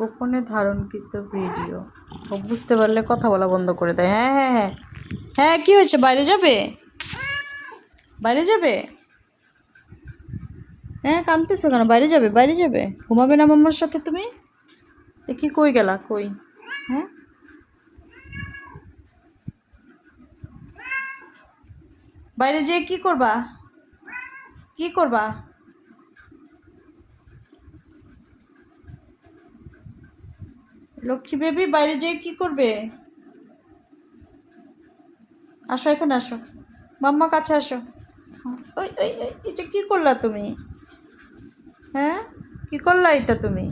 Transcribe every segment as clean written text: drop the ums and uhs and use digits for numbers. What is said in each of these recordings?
গোপনে ধারণকৃত ভিডিও। ও বুঝতে পারলে কথা বলা বন্ধ করে দেয়। হ্যাঁ হ্যাঁ হ্যাঁ হ্যাঁ, কী হয়েছে? বাইরে যাবে? বাইরে যাবে? হ্যাঁ, কাঁদতেছো কেন? বাইরে যাবে? বাইরে যাবে? ঘুমাবে না মাম্মার সাথে তুমি? দেখি কই গেলা, কই? হ্যাঁ, বাইরে যেয়ে কি করবা? কি করবা? লক্ষ্মী বেবি বাইরে যেয়ে কি করবে? আসো, এখানে আসো, মাম্মা কাছে আসো। ওই ওই ওই, এটা কি করলা তুমি? হ্যাঁ, কি করলা এটা তুমি?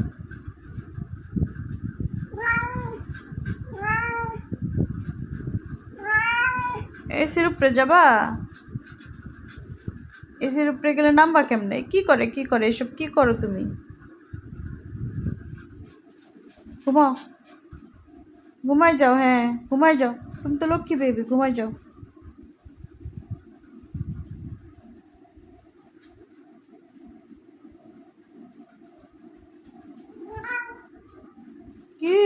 এসির উপরে যাবা? এসির উপরে গেলে নামবা কেমনে? কি করে, কি করে এসব? কি করো তুমি? ঘুমাও, ঘুমাই যাও। হ্যাঁ, ঘুমাই যাও। তুমি তো লক্ষ্মী বেবি, ঘুমাই যাও। কি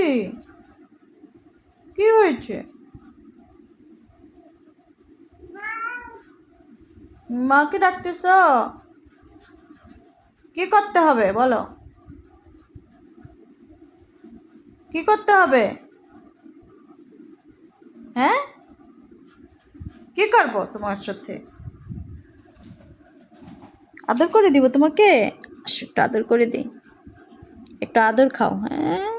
কি হয়েছে? মাকে ডাকতেছ? কি করতে হবে বলো? কি করতে হবে? হ্যাঁ, কি করবো তোমার সাথে? আদর করে দিব তোমাকে? আসো, একটু আদর করে দিই। একটু আদর খাও। হ্যাঁ,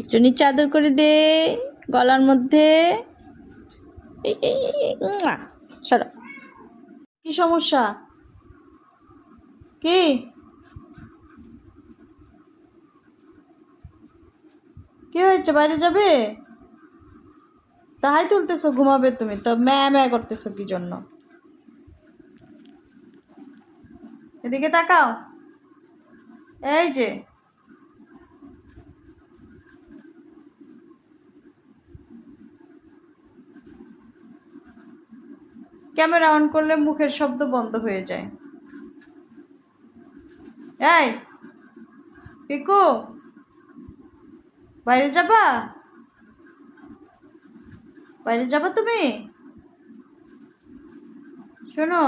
একটু নিচে আদর করে দে, গলার মধ্যে। এই এই এই, এই, সরো। কি সমস্যা? কি কি হয়েছে? বাইরে যাবে? তাহাই তুলতেছো, ঘুমাবে তুমি তো ম্যা ম্যা করতেছো কি জন্য? এদিকে তাকাও। এই যে, ক্যামেরা অন করলে মুখের শব্দ বন্ধ হয়ে যায়। এই পিকু, বাইরে যাবা? বাইরে যাবা তুমি? শোনো,